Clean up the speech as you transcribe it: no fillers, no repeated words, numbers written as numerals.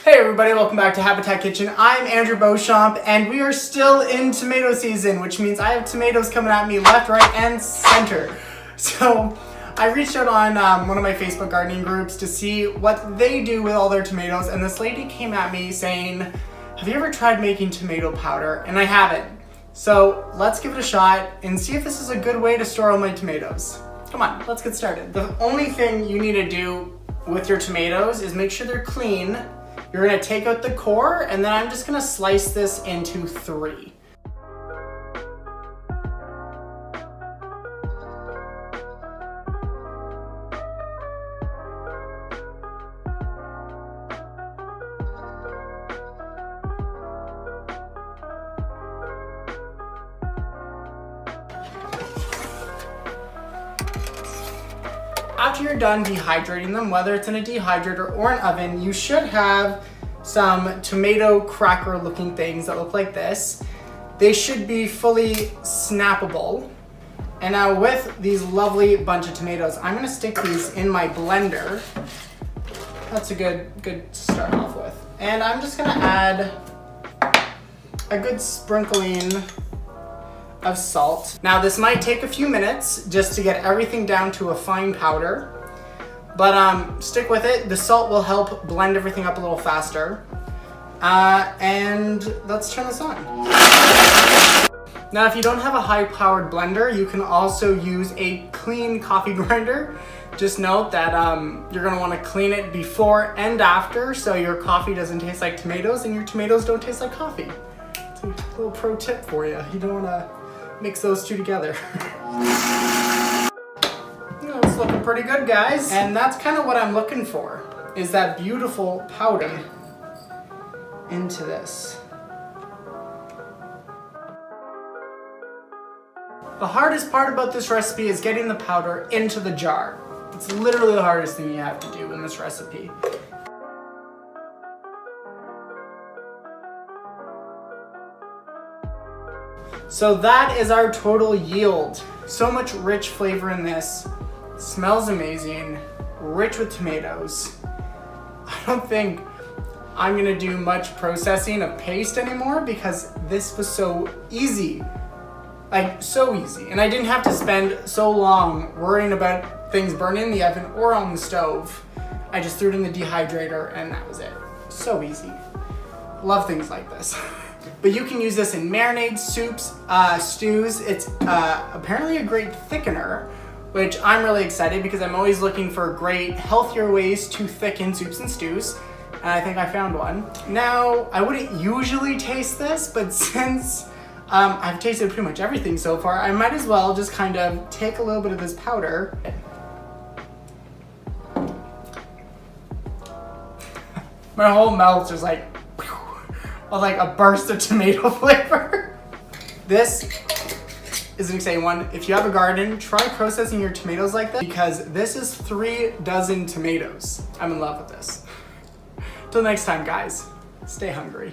Hey everybody, welcome back to Habitat Kitchen. I'm Andrew Beauchamp and we are still in tomato season, which means I have tomatoes coming at me left, right, and center. So I reached out on one of my Facebook gardening groups to see what they do with all their tomatoes, and this lady came at me saying, have you ever tried making tomato powder? And I haven't. So let's give it a shot and see if this is a good way to store all my tomatoes. Come on, let's get started. The only thing you need to do with your tomatoes is make sure they're clean. You're gonna take out the core, and then I'm just gonna slice this into 3. After you're done dehydrating them, whether it's in a dehydrator or an oven, you should have some tomato cracker looking things that look like this. They should be fully snappable. And now with these lovely bunch of tomatoes, I'm gonna stick these in my blender. That's a good to start off with. And I'm just gonna add a good sprinkling of salt. Now this might take a few minutes just to get everything down to a fine powder, but stick with it. The salt will help blend everything up a little faster. And let's turn this on. Now if you don't have a high-powered blender, you can also use a clean coffee grinder. Just note that you're gonna wanna clean it before and after so your coffee doesn't taste like tomatoes and your tomatoes don't taste like coffee. It's a little pro tip for you. You don't wanna mix those two together. It's looking pretty good, guys. And that's kind of what I'm looking for, is that beautiful powder into this. The hardest part about this recipe is getting the powder into the jar. It's literally the hardest thing you have to do in this recipe. So that is our total yield. So much rich flavor in this. Smells amazing, rich with tomatoes. I don't think I'm gonna do much processing of paste anymore because this was so easy. Like, so easy. And I didn't have to spend so long worrying about things burning in the oven or on the stove. I just threw it in the dehydrator and that was it. So easy. Love things like this. But you can use this in marinades, soups, stews. It's apparently a great thickener, which I'm really excited because I'm always looking for great, healthier ways to thicken soups and stews. And I think I found one. Now, I wouldn't usually taste this, but since I've tasted pretty much everything so far, I might as well just kind of take a little bit of this powder. My whole mouth's just like a burst of tomato flavor. This is an exciting one. If you have a garden, try processing your tomatoes like this because this is 3 dozen tomatoes. I'm in love with this. Till next time, guys, stay hungry.